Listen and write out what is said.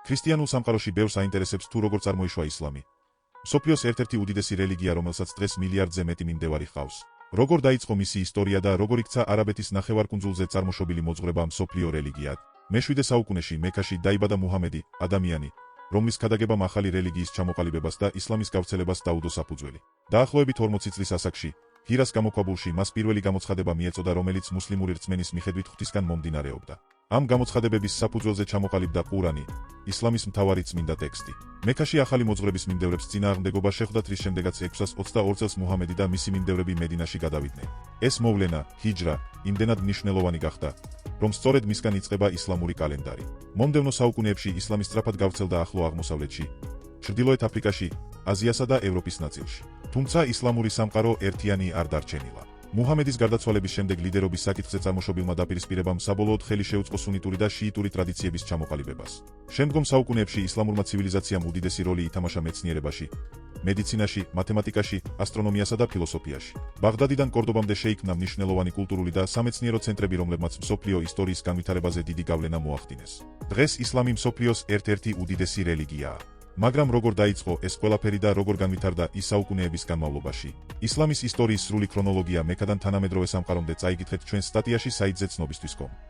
ქრისტიანულ სამყაროში ბევრს აინტერესებს თუ როგორ წარმოიშვა ისლამი. მსოფლიოს ერთ-ერთი უდიდესი რელიგია, რომელსაც დღეს მილიარდზე მეტი მიმდევარი ჰყავს. როგორ დაიწყო მისი ისტორია და როგორ იქცა არაბეთის ნახევარკუნძულზე წარმოშობილი მოძღვრება მსოფლიო რელიგიად. მე-7 საუკუნეში მექაში დაიბადა მუჰამედი, ადამიანი, რომლის ქადაგებამ ახალი რელიგიის ჩამოყალიბებას და ისლამის გავრცელებას დაუდო საფუძველი. დაახლოებით 40 წლის ასაკში, ჰირას გამოქვაბულში მას პირველი გამოცხადება მიეწოდა, რომელიც მუსლიმური რწმენის მიხედვით ღვთისგან მომდინარეობდა. ამ გამოცხადებების საფუძველზე ჩამოყალიბდა ყურანი, ისლამის მთავარი წმინდა ტექსტი. მექაში ახალი მოძღვრების მიმდევრებს წინააღმდეგობა შეხვდათ, რის შემდეგაც 622 წელს მუჰამედი და მისი მიმდევრები მედინაში გადავიდნენ. ეს მოვლენა, ჰიჯრა, იმდენად მნიშვნელოვანი გახდა, რომ სწორედ მისგან იწყება ისლამური კალენდარი. მომდევნო საუკუნეებში ისლამი სწრაფად გავრცელდა ახლო აღმოსავლეთში, ჩრდილოეთ აფრიკაში, აზიასა და ევროპის ნაწილში. თუმცა ისლამური სამყარო ერთიანი არ დარჩენილა. მუჰამედის გარდაცვალების შემდეგ ლიდერობის საკითხზე წარმოშობილმა დაპირისპირებამ საბოლოოდ ხელი შეუწყო სუნიტური და შიიტური ტრადიციების ჩამოყალიბებას. შემდგომ საუკუნეებში ისლამურმა ცივილიზაციამ უდიდესი როლი ითამაშა მეცნიერებაში, მედიცინაში, მათემატიკაში, ასტრონომიასა და ფილოსოფიაში. ბაღდადიდან კორდობამდე შეიქმნა მნიშვნელოვანი კულტურული და სამეცნიერო ცენტრები, რომლებმაც მსოფლიო ისტორიის განვითარებაზე დიდი გავლენა მოახდინეს. დღეს ისლამი მსოფლიოს ერთ-ერთი უდიდესი რელიგიაა. მაგრამ როგორ დაიწყო ეს ყველაფერი და როგორ განვითარდა ის საუკუნეების განმავლობაში? ისლამის ისტორიის სრული ქრონოლოგია მექადან თანამედროვე სამყარომდე წაიკითხეთ ჩვენს სტატიაში საიტზე ცნობისთვის.com.